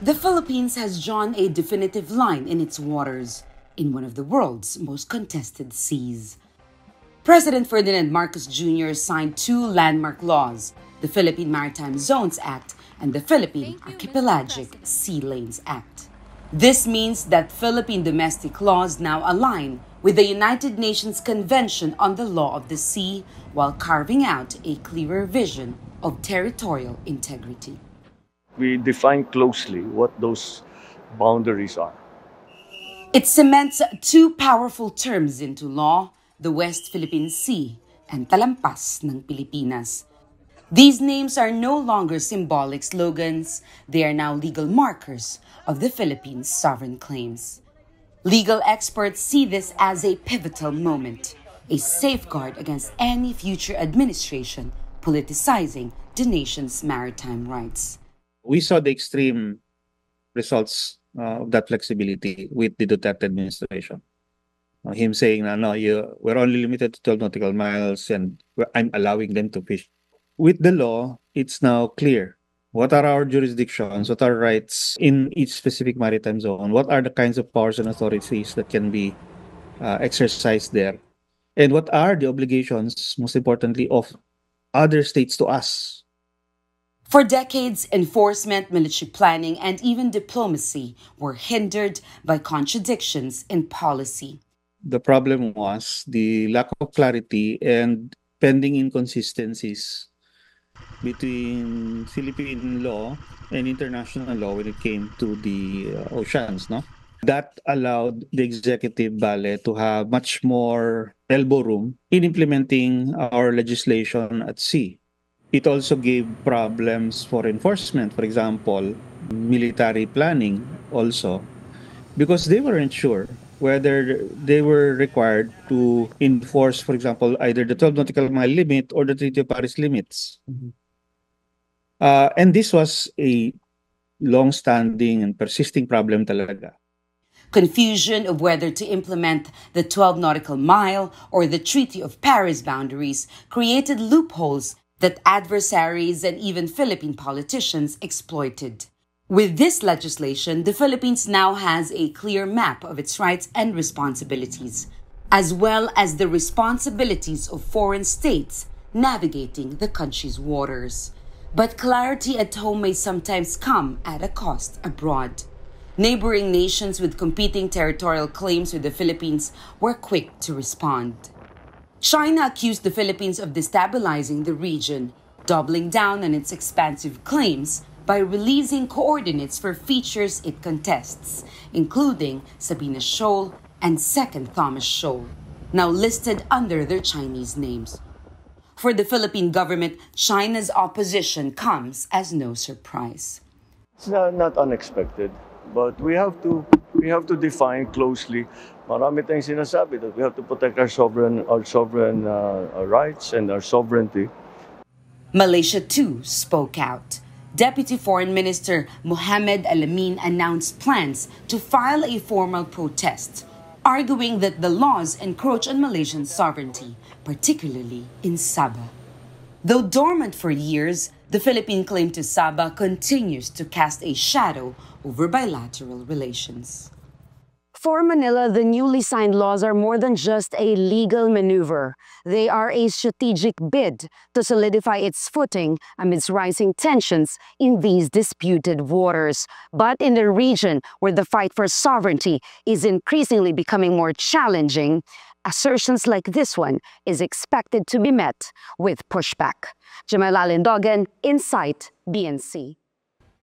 The Philippines has drawn a definitive line in its waters, in one of the world's most contested seas. President Ferdinand Marcos Jr. signed two landmark laws, the Philippine Maritime Zones Act and the Philippine Archipelagic Sea Lanes Act. This means that Philippine domestic laws now align with the United Nations Convention on the Law of the Sea while carving out a clearer vision of territorial integrity. We define closely what those boundaries are. It cements two powerful terms into law, the West Philippine Sea and Talampas ng Pilipinas. These names are no longer symbolic slogans, they are now legal markers of the Philippines' sovereign claims. Legal experts see this as a pivotal moment, a safeguard against any future administration politicizing the nation's maritime rights. We saw the extreme results of that flexibility with the Duterte administration. Him saying, no, we're only limited to 12 nautical miles and I'm allowing them to fish. With the law, it's now clear. What are our jurisdictions? What are rights in each specific maritime zone? What are the kinds of powers and authorities that can be exercised there? And what are the obligations, most importantly, of other states to us? For decades, enforcement, military planning, and even diplomacy were hindered by contradictions in policy. The problem was the lack of clarity and pending inconsistencies between Philippine law and international law when it came to the oceans, no? That allowed the executive ballet to have much more elbow room in implementing our legislation at sea. It also gave problems for enforcement, for example, military planning also, because they weren't sure whether they were required to enforce, for example, either the 12 nautical mile limit or the Treaty of Paris limits. And this was a long-standing and persisting problem talaga. Confusion of whether to implement the 12 nautical mile or the Treaty of Paris boundaries created loopholes that adversaries and even Philippine politicians exploited. With this legislation, the Philippines now has a clear map of its rights and responsibilities, as well as the responsibilities of foreign states navigating the country's waters. But clarity at home may sometimes come at a cost abroad. Neighboring nations with competing territorial claims with the Philippines were quick to respond. China accused the Philippines of destabilizing the region, doubling down on its expansive claims by releasing coordinates for features it contests, including Sabina Shoal and Second Thomas Shoal, now listed under their Chinese names. For the Philippine government, China's opposition comes as no surprise. It's not unexpected, but we have to define closely. Marami tayong sinasabi that we have to protect our sovereign rights and our sovereignty. Malaysia too spoke out. Deputy Foreign Minister Mohamed Alamin announced plans to file a formal protest, arguing that the laws encroach on Malaysian sovereignty, particularly in Sabah. Though dormant for years, the Philippine claim to Sabah continues to cast a shadow over bilateral relations. For Manila, the newly signed laws are more than just a legal maneuver. They are a strategic bid to solidify its footing amidst rising tensions in these disputed waters. But in a region where the fight for sovereignty is increasingly becoming more challenging, assertions like this one is expected to be met with pushback. Jamela Alindogan, Insight, BNC.